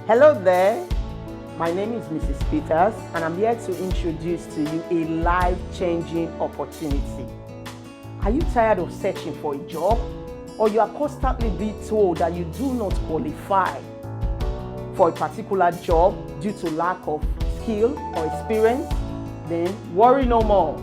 Hello there, my name is Mrs. Peters and I'm here to introduce to you a life-changing opportunity. Are you tired of searching for a job, or you are constantly being told that you do not qualify for a particular job due to lack of skill or experience? Then worry no more.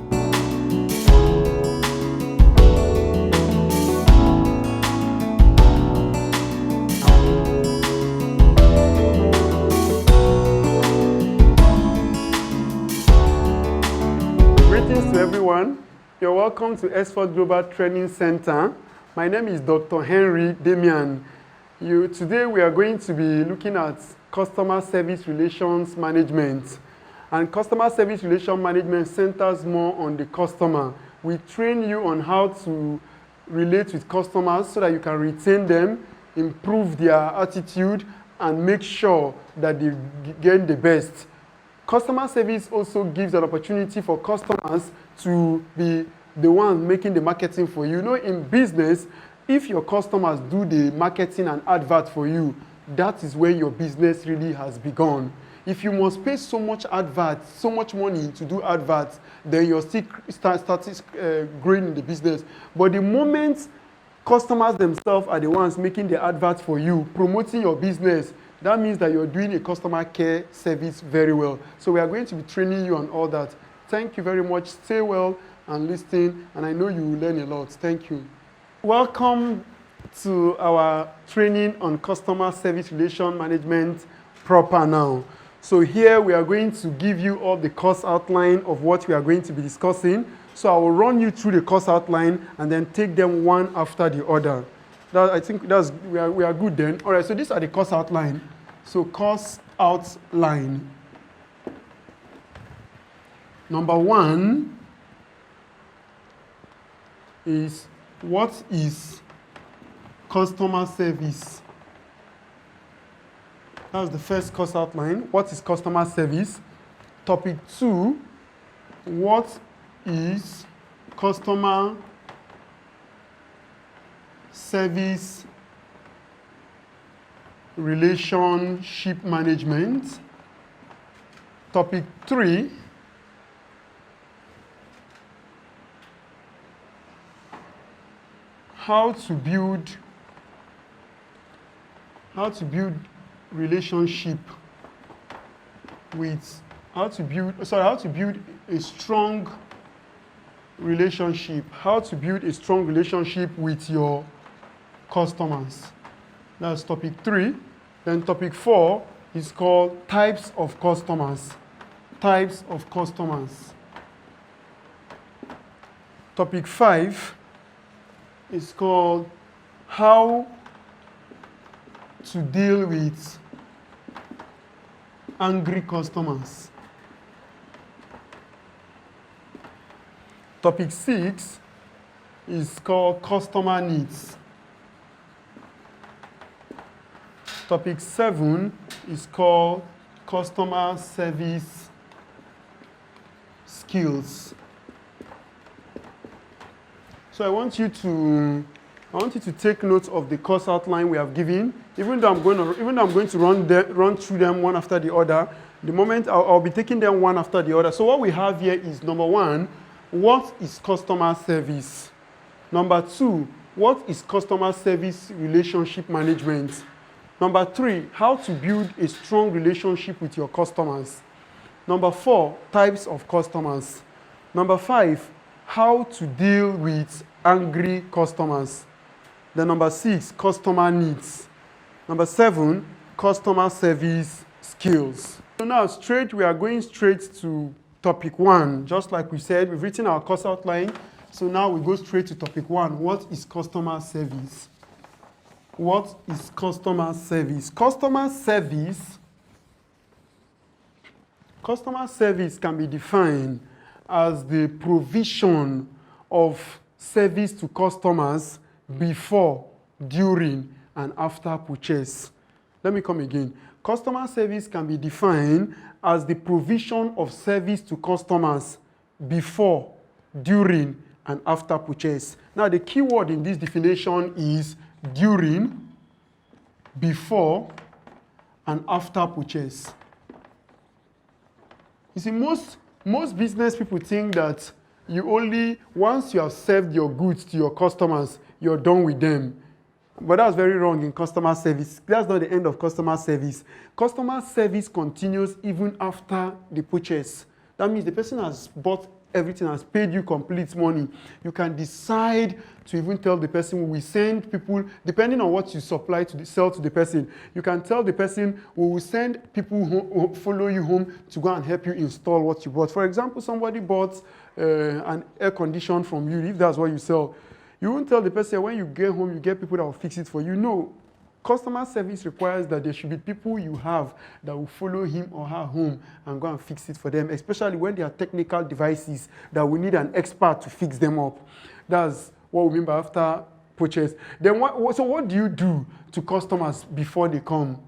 Greetings to everyone. You're welcome to Export Global Training Center. My name is Dr. Henry Damian. Today we are going to be looking at customer service relations management. And customer service relations management centers more on the customer. We train you on how to relate with customers so that you can retain them, improve their attitude, and make sure that they get the best. Customer service also gives an opportunity for customers to be the ones making the marketing for you. You know, in business, if your customers do the marketing and advert for you, that is where your business really has begun. If you must pay so much advert, so much money to do adverts, then you're still growing in the business. But the moment customers themselves are the ones making the adverts for you, promoting your business, that means that you're doing a customer care service very well. So we are going to be training you on all that. Thank you very much. Stay well and listen, and I know you will learn a lot. Thank you. Welcome to our training on customer service relation management proper now. So here we are going to give you all the course outline of what we are going to be discussing. So I will run you through the course outline and then take them one after the other. I think we are good then. All right, so these are the course outline. So course outline. Number one is, what is customer service? That's the first course outline. What is customer service? Topic 2, what is customer service relationship management? Topic 3, how to build relationship with, how to build a strong relationship, how to build a strong relationship with your customers. That's topic 3. Then topic 4 is called types of customers. Types of customers. Topic 5 is called how to deal with angry customers. Topic 6 is called customer needs. Topic 7 is called customer service skills. So I want you to take note of the course outline we have given. Even though I'm going to run through them one after the other, the moment I'll be taking them one after the other. So what we have here is, number 1, what is customer service? Number 2, what is customer service relationship management? Number 3, how to build a strong relationship with your customers. Number 4, types of customers. Number 5, how to deal with angry customers. Then number 6, customer needs. Number 7, customer service skills. So now we are going straight to topic 1. Just like we said, we've written our course outline. So now we go straight to topic 1. What is customer service? What is customer service? Customer service can be defined as the provision of service to customers before, during, and after purchase. Let me come again. Customer service can be defined as the provision of service to customers before, during, and after purchase. Now, the key word in this definition is during, before, and after purchase. You see, most business people think that you only, once you have served your goods to your customers, you're done with them. But that's very wrong in customer service. That's not the end of customer service. Customer service continues even after the purchase. That means the person has bought everything, has paid you complete money. You can decide to even tell the person, we send people, depending on what you supply to sell to the person, you can tell the person, we will send people who follow you home to go and help you install what you bought. For example, somebody bought an air conditioner from you, if that's what you sell. You won't tell the person, when you get home, you get people that will fix it for you. No. Customer service requires that there should be people you have that will follow him or her home and go and fix it for them, especially when there are technical devices that we need an expert to fix them up. That's what we mean by after purchase. Then what do you do to customers before they come?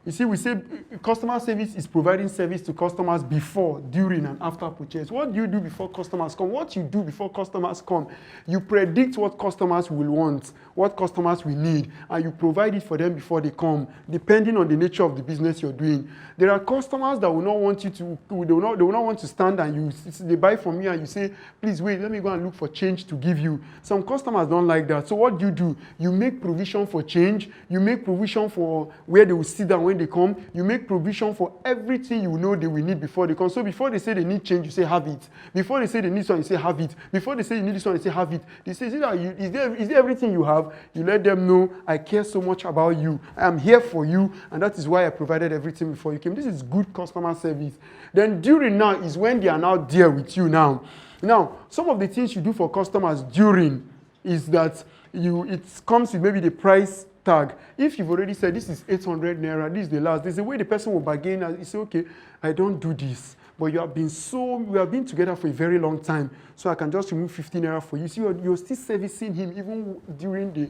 You see, we say customer service is providing service to customers before, during, and after purchase. What do you do before customers come? What you do before customers come, you predict what customers will want, what customers will need, and you provide it for them before they come, depending on the nature of the business you're doing. There are customers that will not want you to, they will not want to stand and they buy from you and you say, please wait, let me go and look for change to give you. Some customers don't like that. So what do? You make provision for change, you make provision for where they will sit down when they come, you make provision for everything you know they will need before they come. So before they say they need change, you say have it. Before they say they need this one, you say have it. Before they say you need this one, you say have it. They say, is there everything you have? You let them know, I care so much about you. I am here for you, and that is why I provided everything before you came. This is good customer service. Then during now is when they are now there with you now. Now, some of the things you do for customers during is that it comes with maybe the price tag. If you've already said this is 800 naira, this is the last, there's a way the person will bargain and you say, okay, I don't do this, but we have been together for a very long time, so I can just remove 50 naira for you. See, you're still servicing him even during the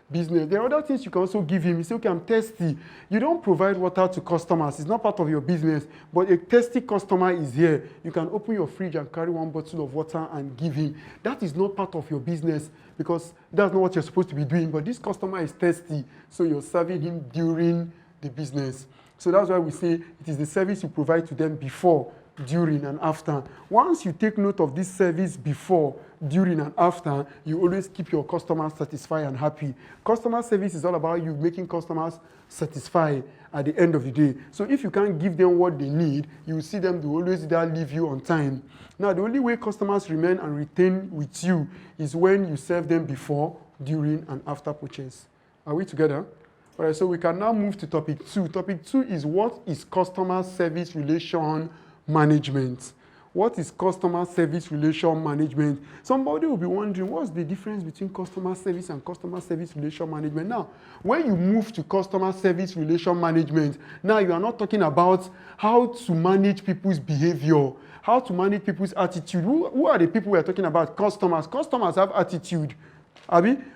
business. There are other things you can also give him. You say, okay, I'm thirsty. You don't provide water to customers. It's not part of your business, but a thirsty customer is here. You can open your fridge and carry one bottle of water and give him. That is not part of your business because that's not what you're supposed to be doing, but this customer is thirsty, so you're serving him during the business. So that's why we say it is the service you provide to them before, during, and after. Once you take note of this service before, during, and after, you always keep your customers satisfied and happy. Customer service is all about you making customers satisfied at the end of the day. So if you can't give them what they need, you will see them, they will always either leave you on time. Now, the only way customers remain and retain with you is when you serve them before, during, and after purchase. Are we together? All right, so we can now move to topic 2. Topic 2 is what is customer service relation management? What is customer service relation management? Somebody will be wondering, what's the difference between customer service and customer service relation management? Now, when you move to customer service relation management, now you are not talking about how to manage people's behavior, how to manage people's attitude. Who are the people we are talking about? Customers. Customers have attitude.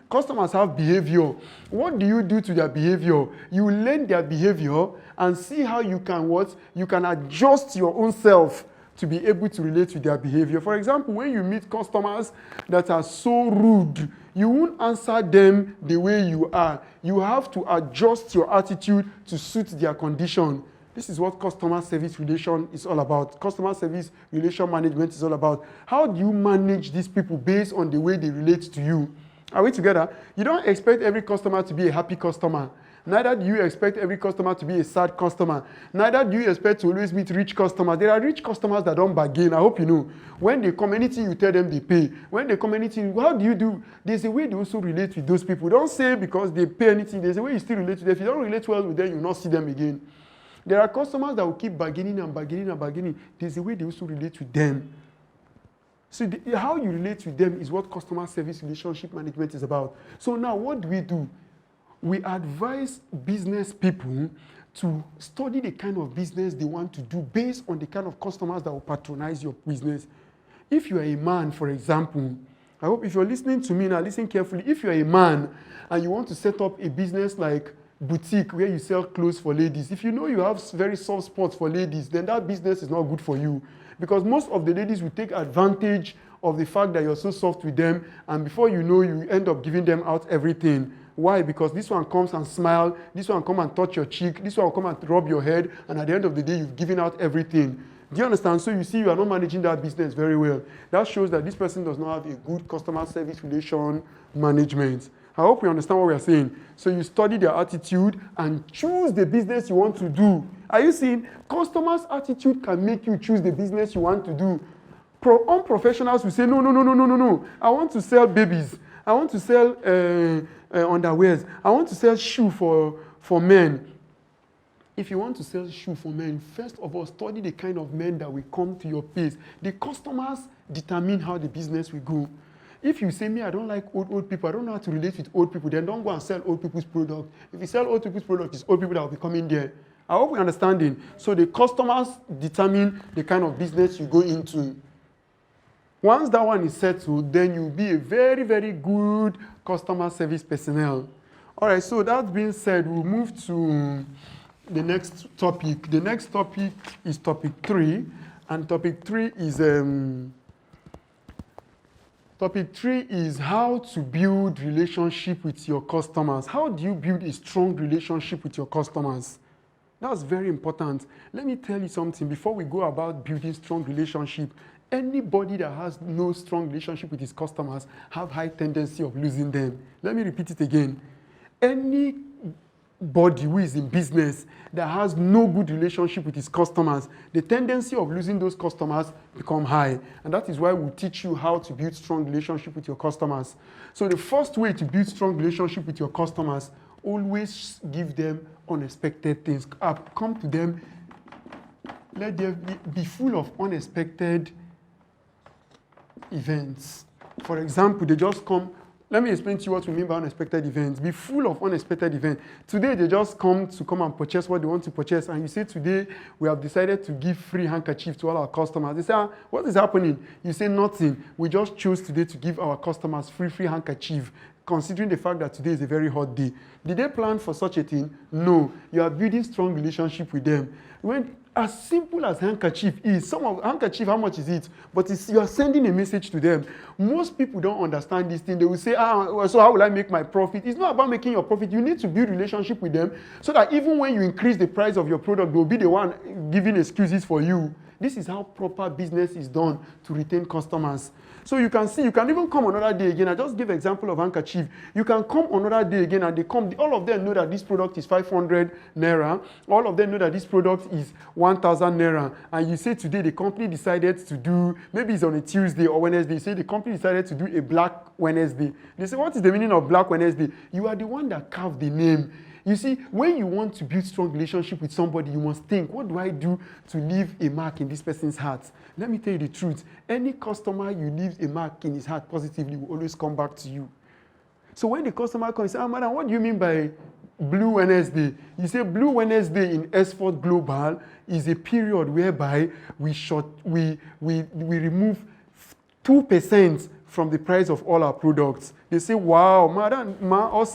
Customers have behavior. What do you do to their behavior? You learn their behavior and see how you can you can adjust your own self to be able to relate to their behavior. For example, when you meet customers that are so rude, you won't answer them the way you are. You have to adjust your attitude to suit their condition. This is what customer service relation is all about. Customer service relation management is all about. How do you manage these people based on the way they relate to you? Are we together? You don't expect every customer to be a happy customer. Neither do you expect every customer to be a sad customer. Neither do you expect to always meet rich customers. There are rich customers that don't bargain. I hope you know. When they come, anything you tell them, they pay. When they come, anything, how do you do? There's a way they also relate with those people. Don't say because they pay anything. There's a way you still relate to them. If you don't relate well with them, you will not see them again. There are customers that will keep bargaining and bargaining and bargaining. There's a way they also relate with them. So how you relate with them is what customer service relationship management is about. So now what do? We advise business people to study the kind of business they want to do based on the kind of customers that will patronize your business. If you are a man, for example, I hope if you're listening to me now, listen carefully. If you're a man and you want to set up a business like boutique where you sell clothes for ladies, if you know you have very soft spots for ladies, then that business is not good for you. Because most of the ladies will take advantage of the fact that you're so soft with them, and before you know, you end up giving them out everything. Why? Because this one comes and smile, this one come and touch your cheek, this one will come and rub your head, and at the end of the day, you've given out everything. Do you understand? So you see, you are not managing that business very well. That shows that this person does not have a good customer service relation management. I hope you understand what we are saying. So you study their attitude and choose the business you want to do. Are you seeing? Customers' attitude can make you choose the business you want to do. Unprofessionals will say, no. I want to sell babies. I want to sell underwears. I want to sell shoe for men. If you want to sell shoe for men, first of all, study the kind of men that will come to your place. The customers determine how the business will go. If you say, me, I don't like old people, I don't know how to relate with old people, then don't go and sell old people's product. If you sell old people's product, it's old people that will be coming there. I hope we're understanding. So the customers determine the kind of business you go into. Once that one is settled, then you'll be a very, very good customer service personnel. All right, so that being said, we'll move to the next topic. The next topic is topic 3, and topic 3 is how to build relationship with your customers. How do you build a strong relationship with your customers? That's very important. Let me tell you something before we go about building strong relationship. Anybody that has no strong relationship with his customers have high tendency of losing them. Let me repeat it again. Anybody who is in business that has no good relationship with his customers, the tendency of losing those customers become high. And that is why we teach you how to build strong relationship with your customers. So the first way to build strong relationship with your customers, always give them unexpected things. Come to them, let them be full of unexpected events. For example, they just come. Let me explain to you what we mean by unexpected events. Be full of unexpected events. Today, they just come and purchase what they want to purchase. And you say, today, we have decided to give free handkerchief to all our customers. They say, what is happening? You say, nothing. We just chose today to give our customers free handkerchief, considering the fact that today is a very hot day. Did they plan for such a thing? No. You are building strong relationship with them. When as simple as handkerchief is, some of handkerchief, how much is it? But you are sending a message to them. Most people don't understand this thing. They will say, so how will I make my profit? It's not about making your profit. You need to build relationship with them so that even when you increase the price of your product, they'll be the one giving excuses for you. This is how proper business is done to retain customers. So you can see, you can even come another day again. I just give example of handkerchief. You can come another day again and they come, all of them know that this product is 500 naira. All of them know that this product is 1,000 naira. And you say today the company decided to do, maybe it's on a Tuesday or Wednesday, you say the company decided to do a Black Wednesday. They say, what is the meaning of Black Wednesday? You are the one that carved the name. You see, when you want to build strong relationship with somebody, you must think, what do I do to leave a mark in this person's heart? Let me tell you the truth. Any customer you leave a mark in his heart positively will always come back to you. So when the customer comes and says, madam, what do you mean by Blue Wednesday? You say Blue Wednesday in S4 Global is a period whereby we remove 2% from the price of all our products. They say, wow, madam,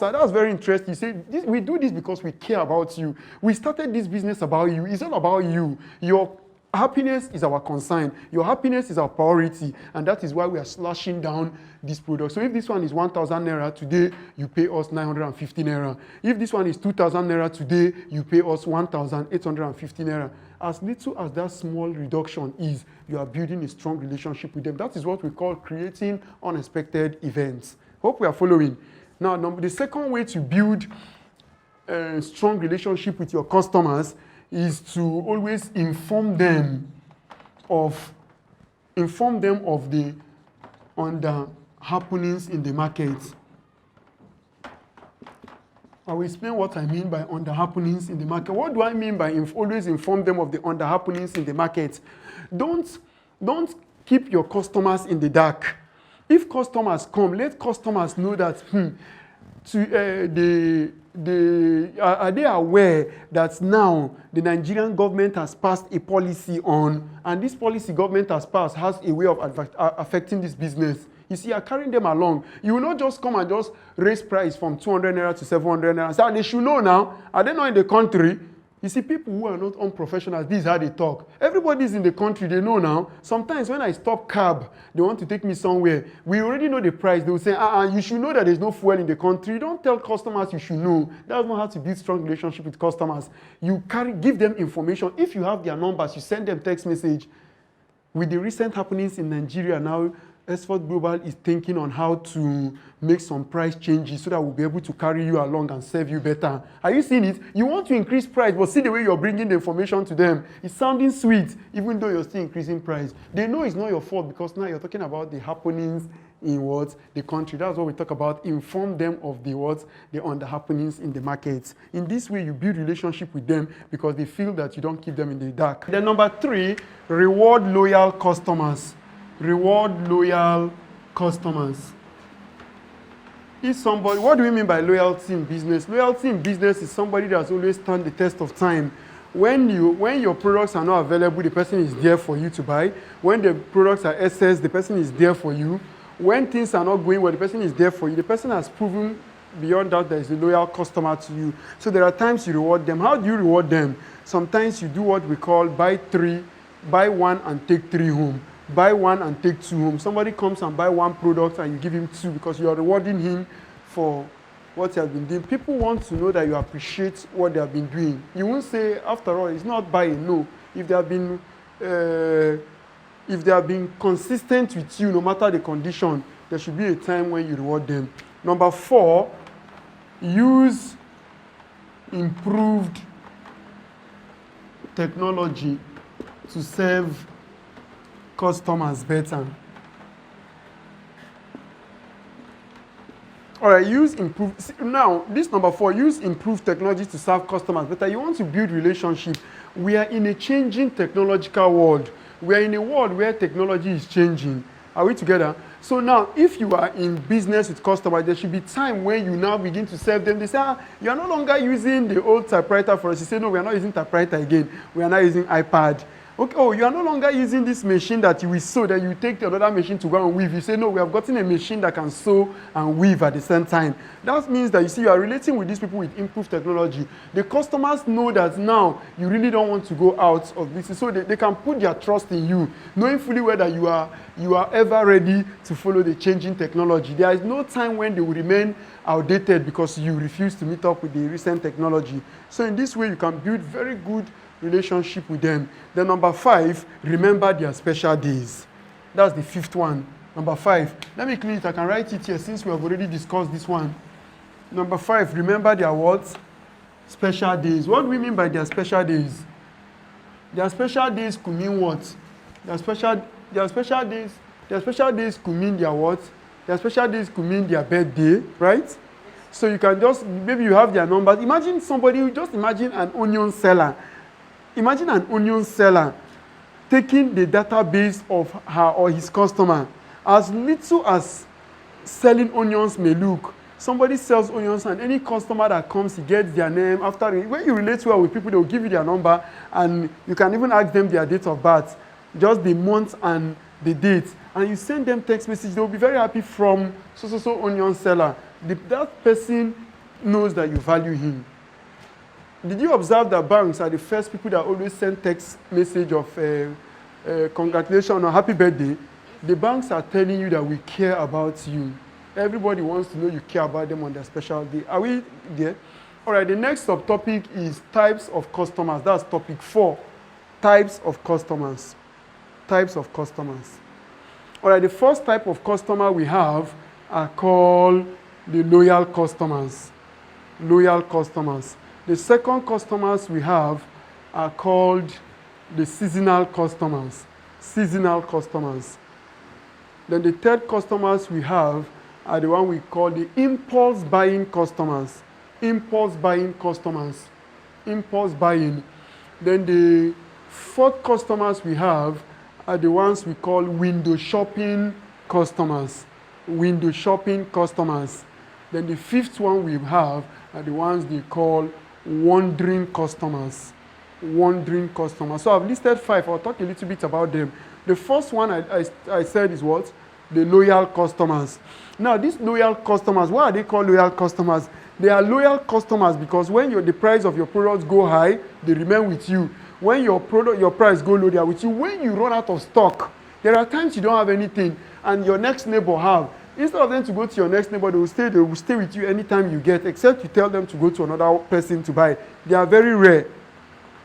that's very interesting. You say, we do this because we care about you. We started this business about you. It's not about you. Your happiness is our concern. Your happiness is our priority. And that is why we are slashing down this product. So if this one is 1,000 naira today, you pay us 950 naira. If this one is 2,000 naira today, you pay us 1,850 naira. As little as that small reduction is, you are building a strong relationship with them. That is what we call creating unexpected events. Hope we are following. Now, the second way to build a strong relationship with your customers is to always inform them of the happenings in the market. I will explain what I mean by under-happenings in the market. What do I mean by always inform them of the under-happenings in the market? Don't keep your customers in the dark. If customers come, let customers know that are they aware that now the Nigerian government has passed a policy on, and this policy government has passed has a way of affecting this business. You see, you're carrying them along. You will not just come and just raise price from 200 naira to 700 naira. So they should know now. Are they not in the country? You see, people who are not unprofessionals, this is how they talk. Everybody's in the country, they know now. Sometimes when I stop cab, they want to take me somewhere. We already know the price. They will say, you should know that there's no fuel in the country. You don't tell customers you should know. That's not how to build strong relationship with customers. You give them information. If you have their numbers, you send them text message. With the recent happenings in Nigeria now, Esford Global is thinking on how to make some price changes so that we'll be able to carry you along and serve you better. Are you seeing it? You want to increase price, but see the way you're bringing the information to them. It's sounding sweet, even though you're still increasing price. They know it's not your fault because now you're talking about the happenings in the country. That's what we talk about. Inform them of the happenings in the markets. In this way, you build relationship with them because they feel that you don't keep them in the dark. Then number 3, reward loyal customers. Reward loyal customers. If somebody, what do we mean by loyalty in business? Loyalty in business is somebody that's always stand the test of time. When your products are not available, the person is there for you to buy. When the products are excess, the person is there for you. When things are not going well, the person is there for you. The person has proven beyond doubt that is a loyal customer to you. So there are times you reward them. How do you reward them? Sometimes you do what we call buy 1 and take 3 home. Buy 1 and take 2 home. Somebody comes and buy 1 product and you give him 2 because you are rewarding him for what he has been doing. People want to know that you appreciate what they have been doing. You won't say, after all, it's not buying. No. If they have been consistent with you, no matter the condition, there should be a time when you reward them. Number 4, use improved technology to serve customers better. All right, now this number 4, use improved technology to serve customers better. You want to build relationship. We are in a changing technological world. We are in a world where technology is changing. Are we together? So now, if you are in business with customers, there should be time when you now begin to serve them. They say, you are no longer using the old typewriter for us. You say, no, we are not using typewriter again. We are now using iPad. Okay, you are no longer using this machine that you will sew, then you take another machine to go and weave. You say, no, we have gotten a machine that can sew and weave at the same time. That means that, you see, you are relating with these people with improved technology. The customers know that now you really don't want to go out of business, so they can put their trust in you, knowing fully whether you are ever ready to follow the changing technology. There is no time when they will remain outdated because you refuse to meet up with the recent technology. So in this way, you can build very good relationship with them. Then number 5, remember their special days. That's the 5th one. Number 5. Let me clean it. I can write it here since we have already discussed this one. Number 5, remember their what? Special days. What do we mean by their special days? Their special days could mean what? Their special days could mean their what? Their special days could mean their birthday, right? So you can just, maybe you have their numbers. Imagine imagine an onion seller. Imagine an onion seller taking the database of her or his customer. As little as selling onions may look, somebody sells onions and any customer that comes, he gets their name. When you relate well with people, they will give you their number and you can even ask them their date of birth, just the month and the date. And you send them text message, they will be very happy from so onion seller. That person knows that you value him. Did you observe that banks are the first people that always send text message of congratulations or happy birthday? The banks are telling you that we care about you. Everybody wants to know you care about them on their special day. Are we there? All right, the next subtopic is types of customers. That's topic 4. Types of customers. Types of customers. All right, the first type of customer we have are called the loyal customers. Loyal customers. The second customers we have are called the seasonal customers. Seasonal customers. Then the third customers we have are the one we call the impulse buying customers. Impulse buying customers. Impulse buying. Then the fourth customers we have are the ones we call window shopping customers. Window shopping customers. Then the fifth one we have are the ones they call wandering customers. Wandering customers. So I've listed 5. I'll talk a little bit about them. The first one I said is what? the loyal customers. Now, these loyal customers, why are they called loyal customers? They are loyal customers because when the price of your products go high, they remain with you. When your price go low, they are with you. When you run out of stock, there are times you don't have anything and your next neighbor have. Instead of them to go to your next neighbor, they will stay with you anytime you get, except you tell them to go to another person to buy. They are very rare.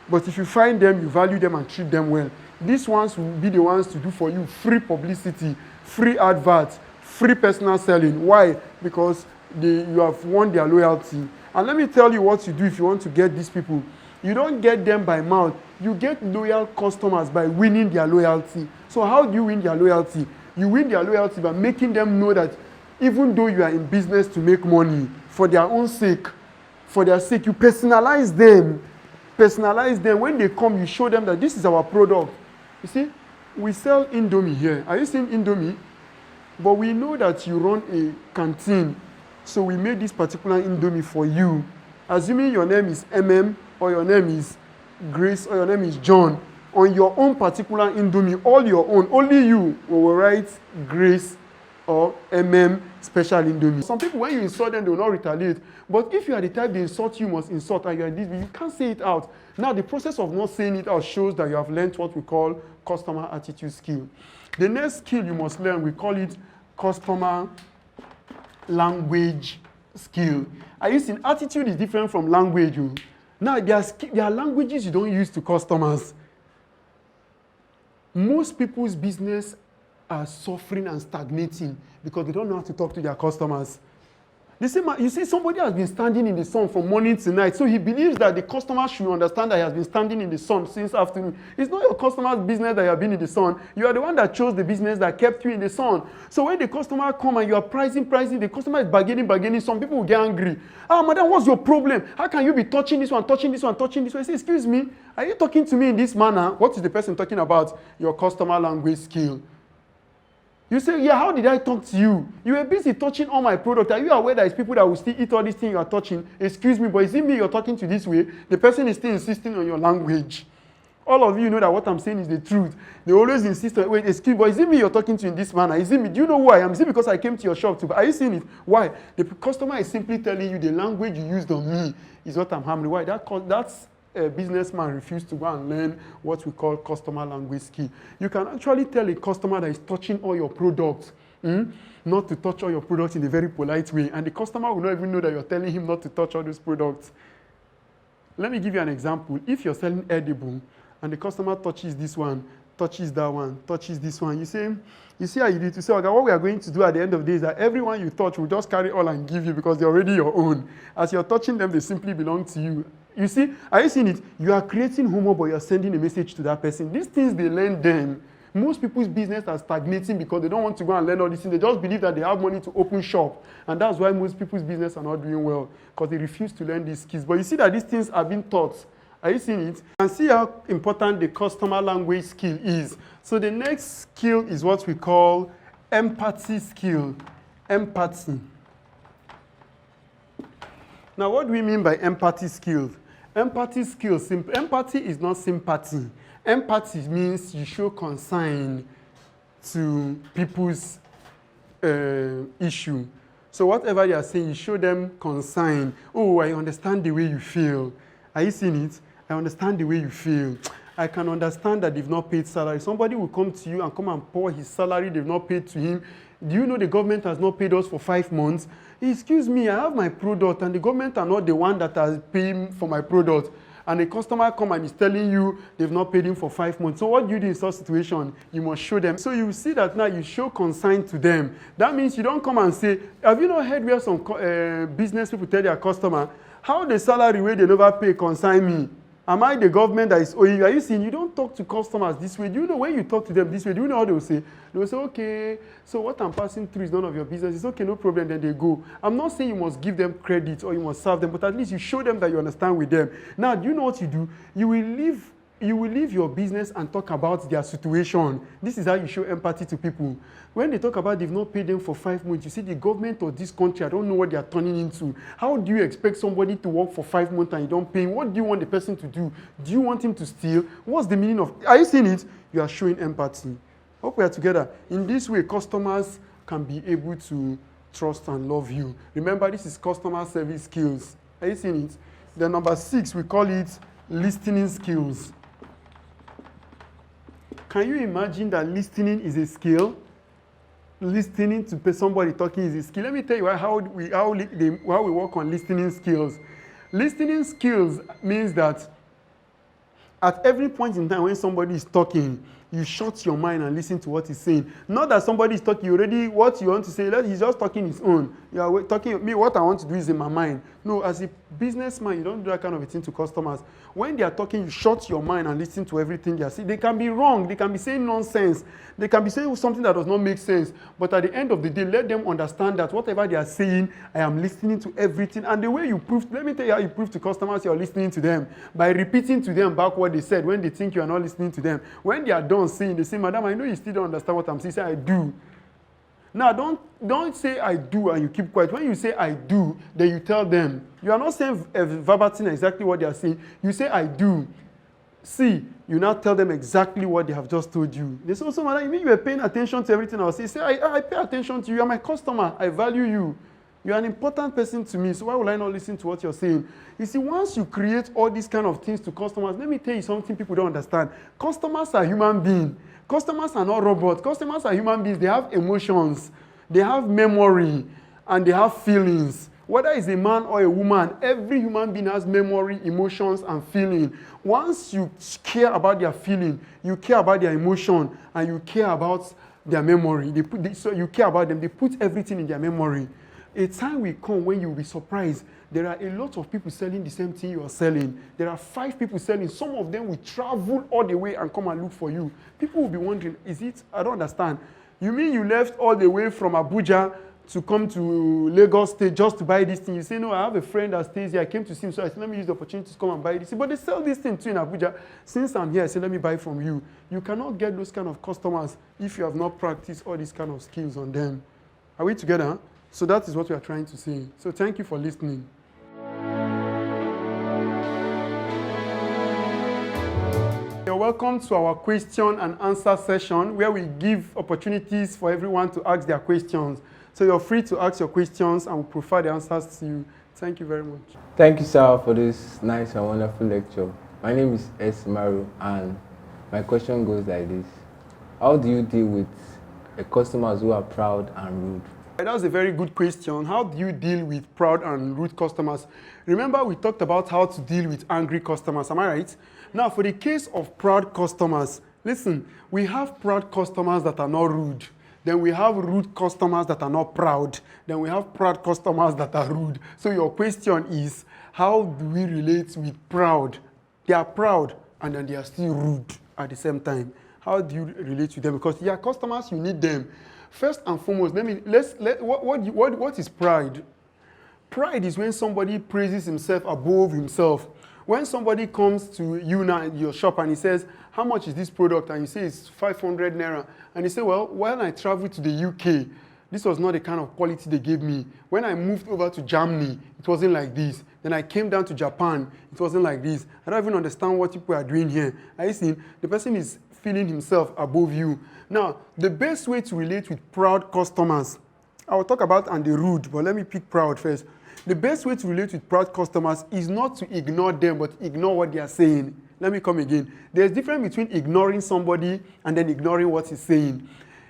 But if you find them, you value them and treat them well. These ones will be the ones to do for you free publicity, free adverts, free personal selling. Why? Because you have won their loyalty. And let me tell you what you do if you want to get these people. You don't get them by mouth. You get loyal customers by winning their loyalty. So how do you win their loyalty? You win their loyalty by making them know that even though you are in business to make money, for their own sake, you personalize them. Personalize them. When they come, you show them that this is our product. You see, we sell Indomie here. Are you seeing Indomie? But we know that you run a canteen. So we made this particular Indomie for you. Assuming your name is MM, or your name is Grace, or your name is John, on your own particular Indomie, all your own, only you will write Grace or special Indomie. Some people, when you insult them, they will not retaliate. But if you are the type they insult, you must insult, and you are this, you can't say it out. Now, the process of not saying it out shows that you have learned what we call customer attitude skill. The next skill you must learn, we call it customer language skill. Are you seeing? Attitude is different from language. Now, there are languages you don't use to customers. Most people's business are suffering and stagnating because they don't know how to talk to their customers. You see, somebody has been standing in the sun from morning to night, so he believes that the customer should understand that he has been standing in the sun since afternoon. It's not your customer's business that you have been in the sun. You are the one that chose the business that kept you in the sun. So when the customer come and you are pricing, the customer is bargaining, some people will get angry. Ah, madam, what's your problem? How can you be touching this one, touching this one, touching this one? I say, excuse me, are you talking to me in this manner? What is the person talking about? Your customer language skill. You say, yeah, how did I talk to you? You were busy touching all my product. Are you aware that it's people that will still eat all these things you are touching? Excuse me, but is it me you're talking to this way? The person is still insisting on your language. All of you know that what I'm saying is the truth. They always insist on, wait, excuse me, but is it me you're talking to in this manner? Is it me? Do you know who I am? Is it because I came to your shop too? Are you seeing it? Why? The customer is simply telling you the language you used on me is what I'm hammering. Why? That's a businessman refused to go and learn what we call customer language skill. You can actually tell a customer that is touching all your products, not to touch all your products in a very polite way, and the customer will not even know that you're telling him not to touch all those products. Let me give you an example. If you're selling edible and the customer touches this one, touches that one, touches this one, you see how you need to say, okay, what we are going to do at the end of the day is that everyone you touch will just carry all and give you because they're already your own. As you're touching them, they simply belong to you. You see, are you seeing it? You are creating humor, but you're sending a message to that person. These things, they learn them. Most people's business are stagnating because they don't want to go and learn all these things. They just believe that they have money to open shop. And that's why most people's business are not doing well, because they refuse to learn these skills. But you see that these things are being taught. Are you seeing it? You can see how important the customer language skill is. So the next skill is what we call empathy skill. Empathy. Now, what do we mean by empathy skills? Empathy skills, empathy is not sympathy. Empathy means you show concern to people's issue. So whatever you are saying, you show them concern. Oh, I understand the way you feel. Are you seeing it? I understand the way you feel. I can understand that they've not paid salary. Somebody will come to you and come and pour his salary they've not paid to him. Do you know the government has not paid us for 5 months? Excuse me, I have my product and the government are not the one that has paid for my product. And a customer come and is telling you they've not paid him for 5 months. So what do you do in such situation? You must show them. So you see that now you show concern to them. That means you don't come and say, have you not heard where some business people tell their customer, how the salary where they never pay concern me? Am I the government that is owing you? Are you seeing? You don't talk to customers this way. Do you know when you talk to them this way, do you know how they will say? They will say, okay, so what I'm passing through is none of your business. It's okay, no problem, then they go. I'm not saying you must give them credit or you must serve them, but at least you show them that you understand with them. Now, do you know what you do? You will leave your business and talk about their situation. This is how you show empathy to people. When they talk about they've not paid them for 5 months, you see the government of this country, I don't know what they are turning into. How do you expect somebody to work for 5 months and you don't pay him? What do you want the person to do? Do you want him to steal? What's the meaning of, are you seeing it? You are showing empathy. Hope we are together. In this way, customers can be able to trust and love you. Remember, this is customer service skills. Are you seeing it? Then number 6, we call it listening skills. Can you imagine that listening is a skill? Listening to somebody talking is a skill. Let me tell you how we work on listening skills. Listening skills means that at every point in time when somebody is talking, you shut your mind and listen to what he's saying. Not that somebody is talking, what you want to say, he's just talking his own. You are talking, me, what I want to do is in my mind. No, as a businessman, you don't do that kind of a thing to customers. When they are talking, you shut your mind and listen to everything they are saying. They can be wrong, they can be saying nonsense, they can be saying something that does not make sense. But at the end of the day, let them understand that whatever they are saying, I am listening to everything. And the way you prove, let me tell you how you prove to customers you are listening to them. By repeating to them back what they said when they think you are not listening to them. When they are done saying, they say, madam, I know you still don't understand what I'm saying. Say, I do. Now, don't say I do and you keep quiet. When you say I do, then you tell them. You are not saying verbatim exactly what they are saying. You say I do. See, you now tell them exactly what they have just told you. They say, also, madam, you mean you were paying attention to everything I was saying? Say, I pay attention to you. You are my customer. I value you. You are an important person to me, so why will I not listen to what you're saying? You see, once you create all these kind of things to customers, let me tell you something people don't understand. Customers are human beings. Customers are not robots. Customers are human beings. They have emotions, they have memory, and they have feelings. Whether it's a man or a woman, every human being has memory, emotions, and feeling. Once you care about their feeling, you care about their emotion, and you care about their memory. So you care about them. They put everything in their memory. A time will come when you will be surprised. There are a lot of people selling the same thing you are selling. There are 5 people selling. Some of them will travel all the way and come and look for you. People will be wondering, I don't understand. You mean you left all the way from Abuja to come to Lagos State just to buy this thing? You say, no, I have a friend that stays here. I came to see him, so I said, let me use the opportunity to come and buy this. But they sell this thing too in Abuja. Since I'm here, I said, let me buy from you. You cannot get those kind of customers if you have not practiced all these kind of skills on them. Are we together? So that is what we are trying to say. So thank you for listening. You're welcome to our question and answer session where we give opportunities for everyone to ask their questions. So you're free to ask your questions and we'll provide the answers to you. Thank you very much. Thank you, sir, for this nice and wonderful lecture. My name is S. Maru and my question goes like this. How do you deal with customers who are proud and rude? That's a very good question. How do you deal with proud and rude customers? Remember, we talked about how to deal with angry customers. Am I right? Now, for the case of proud customers, listen, we have proud customers that are not rude. Then we have rude customers that are not proud. Then we have proud customers that are rude. So your question is, how do we relate with proud? They are proud and then they are still rude at the same time. How do you relate with them? Because they are customers, you need them. First and foremost, what is pride? Pride is when somebody praises himself above himself. When somebody comes to you now in your shop and he says, how much is this product? And you say it's 500 naira. And you say, well, when I traveled to the UK, this was not the kind of quality they gave me. When I moved over to Germany, it wasn't like this. Then I came down to Japan, it wasn't like this. I don't even understand what people are doing here. Are you seeing? The person is feeling himself above you. Now, the best way to relate with proud customers, I will talk about and the rude, but let me pick proud first. The best way to relate with proud customers is not to ignore them, but ignore what they are saying. Let me come again. There's a difference between ignoring somebody and then ignoring what he's saying.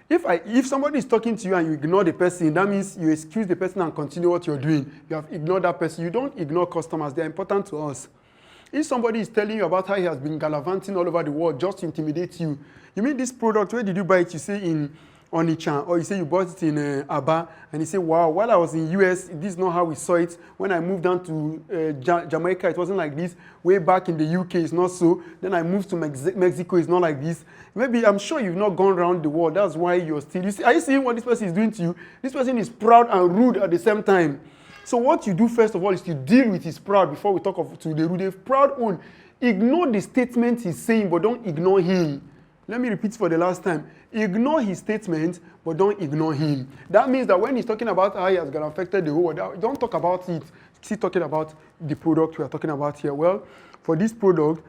If somebody is talking to you and you ignore the person, that means you excuse the person and continue what you're doing. You have ignored that person. You don't ignore customers. They're important to us. If somebody is telling you about how he has been gallivanting all over the world just to intimidate you, you mean this product, where did you buy it? You say in Onitsha, or you say you bought it in Aba, and you say, wow, while I was in US, this is not how we saw it. When I moved down to Jamaica, it wasn't like this. Way back in the UK, it's not so. Then I moved to Mexico, it's not like this. Maybe, I'm sure you've not gone around the world. That's why you're still, are you seeing what this person is doing to you? This person is proud and rude at the same time. So what you do first of all is to deal with his proud before we talk to the rude. If proud one, ignore the statement he's saying, but don't ignore him. Let me repeat for the last time. Ignore his statement, but don't ignore him. That means that when he's talking about how he has got affected the whole world, don't talk about it. still talking about the product we are talking about here. Well, for this product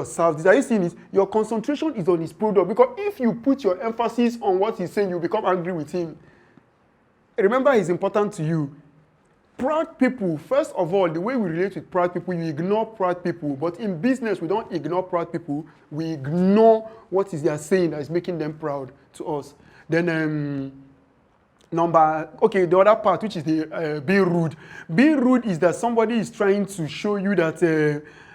serves this. Are you seeing it? Your concentration is on his product, because if you put your emphasis on what he's saying, you become angry with him. Remember, he's important to you. Proud people, first of all, the way we relate with proud people, you ignore proud people. But in business, we don't ignore proud people. We ignore what is they are saying that is making them proud to us. Then the other part, which is the being rude. Being rude is that somebody is trying to show you that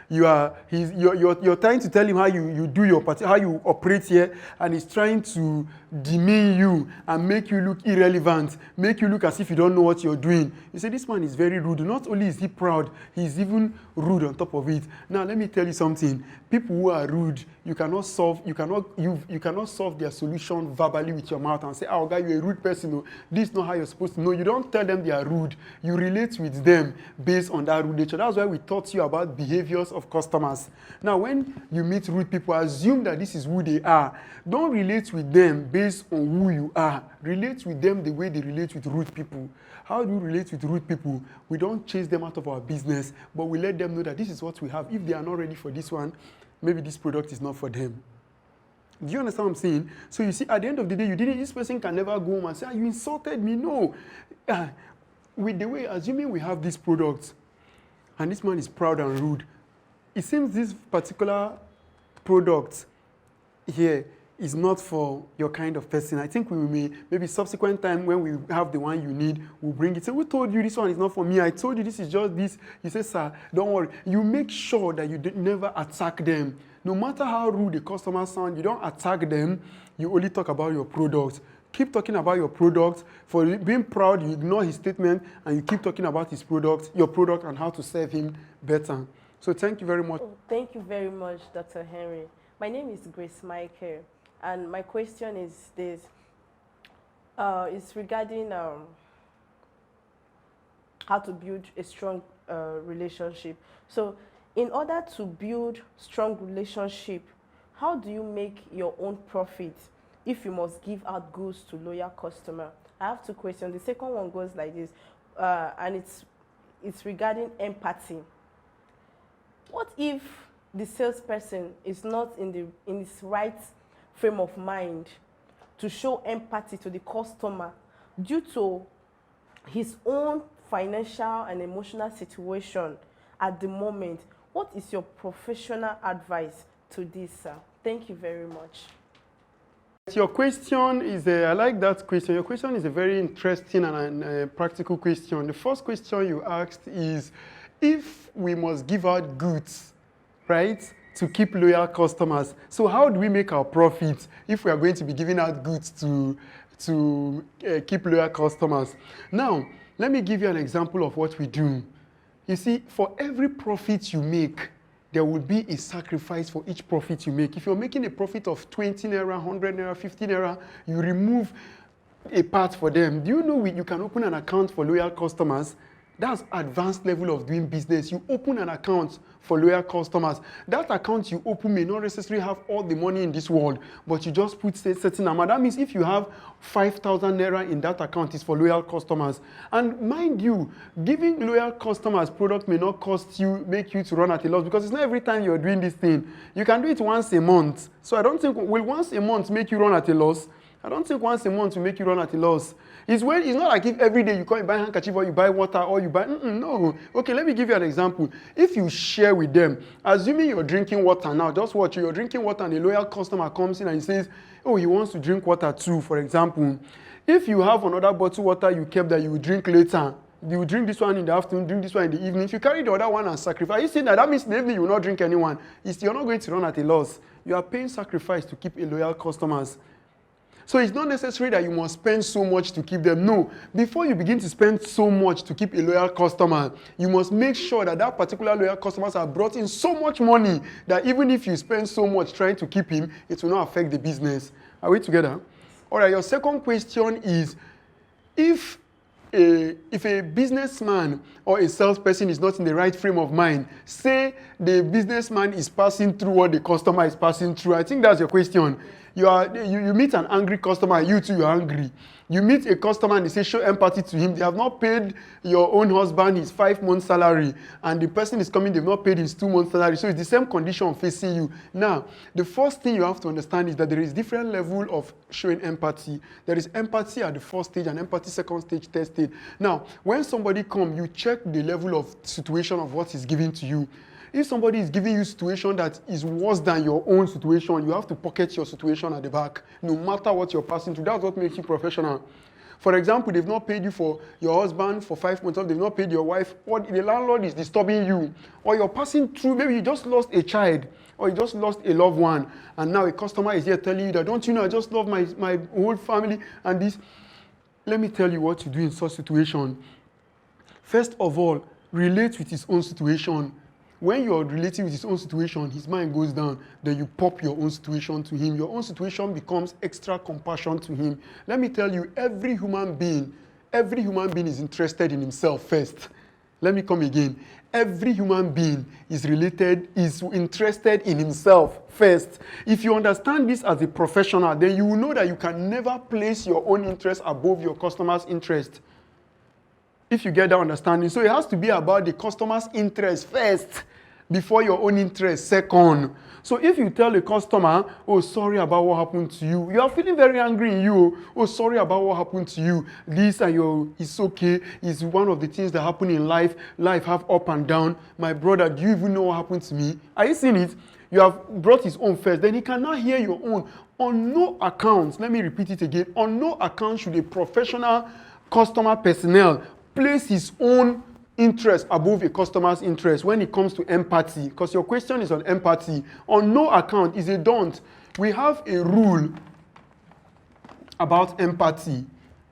you're trying to tell him how you do your part, how you operate here, and he's trying to demean you and make you look irrelevant, make you look as if you don't know what you're doing. You say, this man is very rude. Not only is he proud, he's even rude on top of it. Now, let me tell you something. People who are rude, you cannot solve their solution verbally with your mouth and say, oh, guy, you're a rude person. No, this is not how you're supposed to know. You don't tell them they are rude. You relate with them based on that rude nature. That's why we taught you about behaviors of customers. Now, when you meet rude people, assume that this is who they are. Don't relate with them based on who you are. Relate with them the way they relate with rude people. How do you relate with rude people? We don't chase them out of our business, but we let them know that this is what we have. If they are not ready for this one, maybe this product is not for them. Do you understand what I'm saying? So you see, at the end of the day, this person can never go home and say, you insulted me. No. With the way, assuming we have this product, and this man is proud and rude, it seems this particular product here is not for your kind of person. I think we may, maybe subsequent time when we have the one you need, we'll bring it. Say, who told you this one is not for me? I told you this is just this. You say, sir, don't worry. You make sure that you never attack them. No matter how rude the customer sound, you don't attack them. You only talk about your product. Keep talking about your product. For being proud, you ignore his statement and you keep talking about his product, your product, and how to serve him better. So thank you very much. Thank you very much, Dr. Henry. My name is Grace Michael, and my question is this. It's regarding how to build a strong relationship. So in order to build strong relationship, how do you make your own profit if you must give out goods to loyal customer? I have two questions. The second one goes like this, and it's regarding empathy. What if the salesperson is not in his right frame of mind to show empathy to the customer due to his own financial and emotional situation at the moment? What is your professional advice to this, sir? Thank you very much. Your question is, I like that question. Your question is a very interesting and practical question. The first question you asked is, if we must give out goods, right, to keep loyal customers, so how do we make our profit if we are going to be giving out goods to keep loyal customers? Now, let me give you an example of what we do. You see, for every profit you make, there will be a sacrifice for each profit you make. If you're making a profit of 20 naira, 100 naira, 50 naira, you remove a part for them. Do you know you can open an account for loyal customers? That's advanced level of doing business. You open an account for loyal customers. That account you open may not necessarily have all the money in this world, but you just put a certain amount. That means if you have 5,000 naira in that account, it's for loyal customers. And mind you, giving loyal customers product may not make you to run at a loss, because it's not every time you're doing this thing. You can do it once a month. So I don't think, will once a month make you run at a loss? I don't think once a month will make you run at a loss. It's not like if every day you come and buy handkerchief or you buy water or you buy, no. Okay, let me give you an example. If you share with them, assuming you're drinking water now, just watch, you're drinking water and a loyal customer comes in and he says, oh, he wants to drink water too, for example. If you have another bottle of water you kept that you will drink later, you will drink this one in the afternoon, drink this one in the evening. If you carry the other one and sacrifice, you see that means in the evening you will not drink anyone. You're not going to run at a loss. You are paying sacrifice to keep a loyal customers. So it's not necessary that you must spend so much to keep them. No, before you begin to spend so much to keep a loyal customer, you must make sure that that particular loyal customers are brought in so much money that even if you spend so much trying to keep him, it will not affect the business. Are we together? All right, your second question is, if a businessman or a salesperson is not in the right frame of mind, say the businessman is passing through what the customer is passing through. I think that's your question. You meet an angry customer, you too, you're angry. You meet a customer and they say, show empathy to him. They have not paid your own husband his 5 months salary, and the person is coming, they've not paid his 2 months salary. So it's the same condition facing you. Now, the first thing you have to understand is that there is different level of showing empathy. There is empathy at the first stage and empathy second stage, third stage. Now, when somebody comes, you check the level of situation of what is given to you. If somebody is giving you a situation that is worse than your own situation, you have to pocket your situation at the back, no matter what you're passing through. That's what makes you professional. For example, they've not paid you for your husband for 5 months, or they've not paid your wife, or the landlord is disturbing you, or you're passing through, maybe you just lost a child, or you just lost a loved one, and now a customer is here telling you that, don't you know, I just love my whole family, and this. Let me tell you what to do in such situation. First of all, relate with his own situation. When you're relating with his own situation, his mind goes down, then you pop your own situation to him. Your own situation becomes extra compassion to him. Let me tell you, every human being is interested in himself first. Let me come again. Every human being is interested in himself first. If you understand this as a professional, then you will know that you can never place your own interest above your customer's interest. If you get that understanding. So it has to be about the customer's interest first before your own interest second. So if you tell the customer, oh, sorry about what happened to you, you are feeling very angry in you. Oh, sorry about what happened to you. This and it's okay. It's one of the things that happen in life. Life have up and down. My brother, do you even know what happened to me? Are you seeing it? You have brought his own first. Then he cannot hear your own. On no account, let me repeat it again, on no account should a professional customer personnel place his own interest above a customer's interest when it comes to empathy, because your question is on empathy. On no account is a don't. We have a rule about empathy.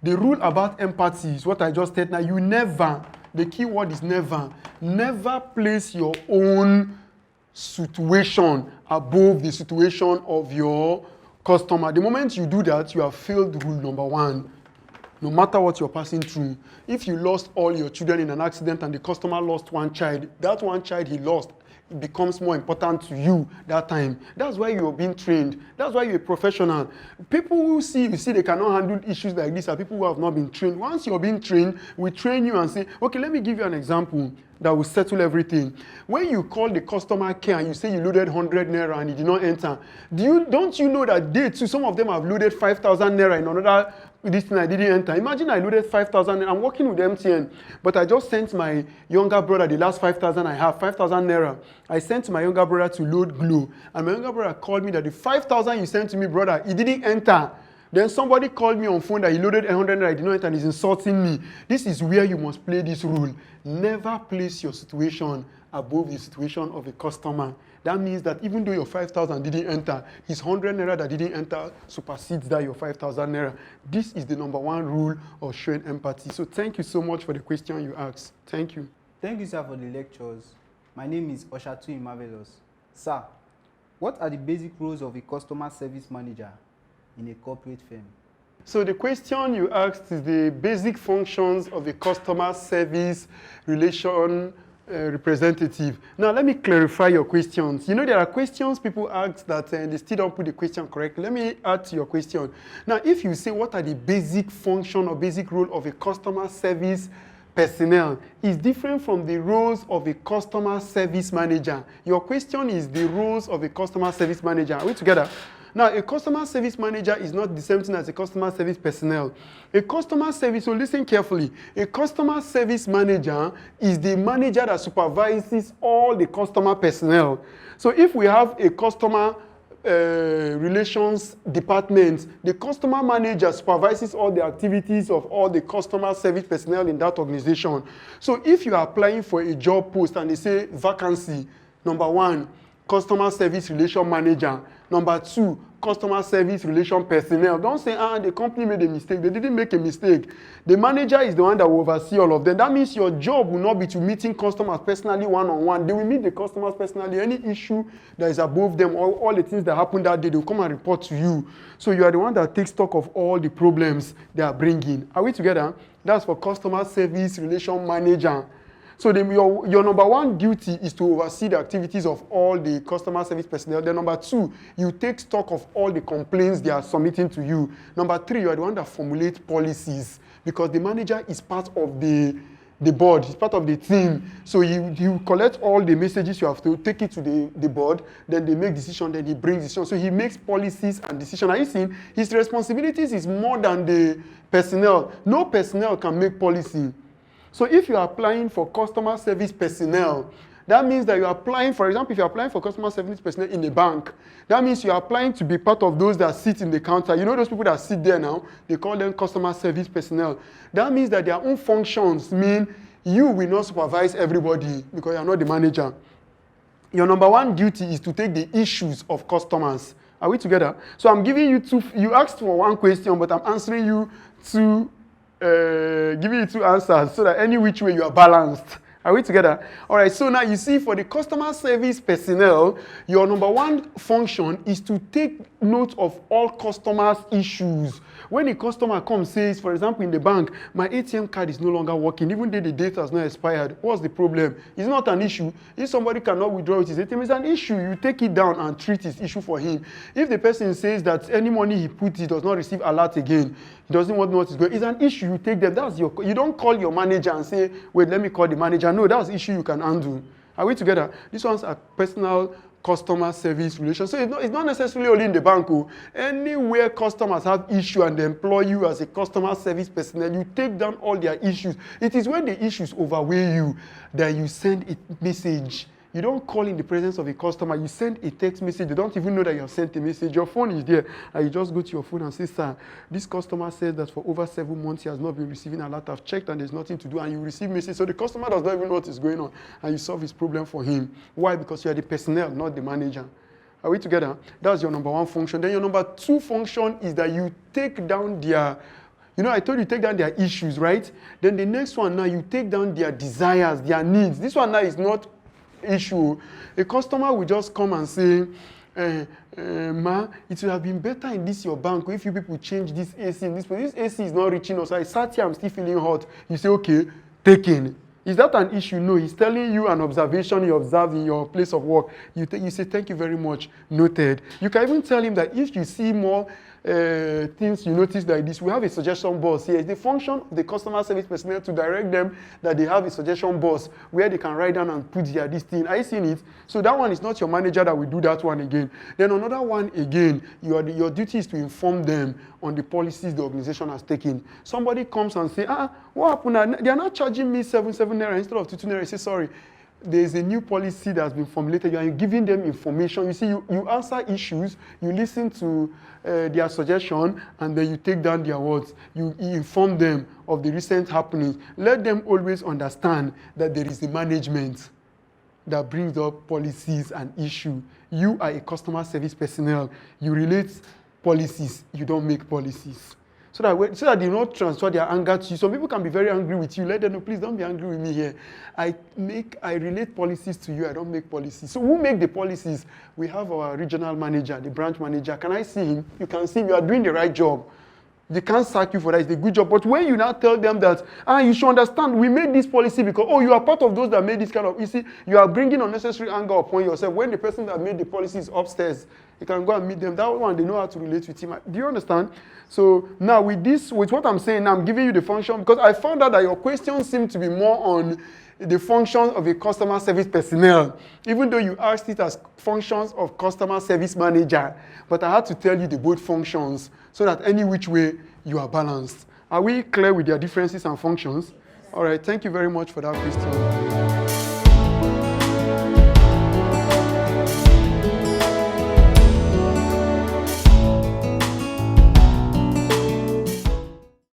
The rule about empathy is what I just said now. You never, the key word is never place your own situation above the situation of your customer. The moment you do that, you have failed rule number 1. No matter what you're passing through, if you lost all your children in an accident and the customer lost one child, that one child he lost becomes more important to you that time. That's why you're being trained. That's why you're a professional. People who see they cannot handle issues like this are people who have not been trained. Once you're being trained, we train you and say, okay, let me give you an example that will settle everything. When you call the customer care and you say you loaded 100 naira and it did not enter, don't you know that they too, some of them have loaded 5,000 naira in another this thing I didn't enter. Imagine I loaded 5,000 naira. I'm working with MTN, but I just sent my younger brother the last 5,000 I have, 5,000 naira. I sent my younger brother to load Glow, and my younger brother called me that the 5,000 you sent to me, brother, it didn't enter. Then somebody called me on phone that he loaded 100 naira, I did not enter, and he's insulting me. This is where you must play this rule. Never place your situation above the situation of a customer. That means that even though your 5,000 didn't enter, his 100 naira that didn't enter supersedes that your 5,000 naira. This is the number 1 rule of showing empathy. So thank you so much for the question you asked. Thank you. Thank you, sir, for the lectures. My name is Oshatu Marvelous. Sir, what are the basic roles of a customer service manager in a corporate firm? So the question you asked is the basic functions of a customer service relation representative. Now, let me clarify your questions. You know, there are questions people ask that they still don't put the question correctly. Let me add to your question. Now, if you say what are the basic function or basic role of a customer service personnel, is different from the roles of a customer service manager. Your question is the roles of a customer service manager. Are we together? Now, a customer service manager is not the same thing as a customer service personnel. A customer service, so listen carefully, a customer service manager is the manager that supervises all the customer personnel. So if we have a customer relations department, the customer manager supervises all the activities of all the customer service personnel in that organization. So if you are applying for a job post and they say vacancy, number 1, customer service relation manager. Number 2, customer service relation personnel. Don't say, the company made a mistake. They didn't make a mistake. The manager is the one that will oversee all of them. That means your job will not be to meeting customers personally one-on-one. They will meet the customers personally. Any issue that is above them, all the things that happen that day, they will come and report to you. So you are the one that takes stock of all the problems they are bringing. Are we together? That's for customer service relation manager. So your number one duty is to oversee the activities of all the customer service personnel. Then number two, you take stock of all the complaints they are submitting to you. Number three, you are the one that formulates policies because the manager is part of the board, he's part of the team. So you collect all the messages, you have to take it to the board, then they make decision, then he brings decision. So he makes policies and decision. Are you seeing? His responsibilities is more than the personnel. No personnel can make policy. So if you are applying for customer service personnel, that means that you are applying, for example, if you are applying for customer service personnel in a bank, that means you are applying to be part of those that sit in the counter. You know those people that sit there now? They call them customer service personnel. That means that their own functions mean you will not supervise everybody because you are not the manager. Your number one duty is to take the issues of customers. Are we together? So I'm giving you you asked for one question, but I'm answering you giving you two answers so that any which way you are balanced. Are we together? All right, so now you see for the customer service personnel, your number one function is to take note of all customers' issues. When a customer comes says, for example, in the bank, my ATM card is no longer working, even though the data has not expired, what's the problem? It's not an issue. If somebody cannot withdraw with his ATM, it's an issue. You take it down and treat his issue for him. If the person says that any money he puts, he does not receive alert again, he doesn't want to know what is going on, it's an issue. You take them. You don't call your manager and say, wait, let me call the manager. No, that's the issue you can handle. Are we together? These ones are personal customer service relations. So it's not necessarily only in the bank. Anywhere customers have issue and they employ you as a customer service personnel, you take down all their issues. It is when the issues overweigh you that you send a message. You don't call in the presence of a customer. You send a text message. You don't even know that you have sent a message. Your phone is there. And you just go to your phone and say, sir, this customer said that for over 7 months he has not been receiving a lot. I've checked and there's nothing to do. And you receive message. So the customer does not even know what is going on. And you solve his problem for him. Why? Because you are the personnel, not the manager. Are we together? That's your number one function. Then your number two function is that you take down their... I told you take down their issues, right? Then the next one now, you take down their desires, their needs. This one now is not issue. A customer will just come and say, ma, it would have been better in this your bank if you people change this AC in this place. This AC is not reaching us. I sat here, I'm still feeling hot. You say, okay, taken. Is that an issue? No, he's telling you an observation you observed in your place of work. You say, thank you very much, noted. You can even tell him that if you see more things you notice like this, we have a suggestion box here. It's the function of the customer service personnel to direct them that they have a suggestion box where they can write down and put this thing. Are you seeing it? So that one is not your manager that will do that one again. Then another one again, your duty is to inform them on the policies the organization has taken. Somebody comes and say, what happened? They are not charging me 77 naira instead of 22 naira. I say, sorry. There is a new policy that has been formulated. You are giving them information. You see, you answer issues, you listen to their suggestion, and then you take down their words. You inform them of the recent happenings. Let them always understand that there is a management that brings up policies and issues. You are a customer service personnel. You relate policies. You don't make policies. So that they don't transfer their anger to you. Some people can be very angry with you. Let them know, please don't be angry with me here. I relate policies to you. I don't make policies. So who make the policies? We have our regional manager, the branch manager. Can I see him? You can see him. You are doing the right job. They can't sack you for that. It's a good job. But when you now tell them that, you should understand, we made this policy because, you are part of those that made this kind of, you see, you are bringing unnecessary anger upon yourself. When the person that made the policy is upstairs, you can go and meet them. That one, they know how to relate with him. Do you understand? So now with what I'm saying, now I'm giving you the function because I found out that your questions seem to be more on the functions of a customer service personnel, even though you asked it as functions of customer service manager. But I had to tell you the both functions so that any which way you are balanced. Are we clear with their differences and functions? All right, thank you very much for that question.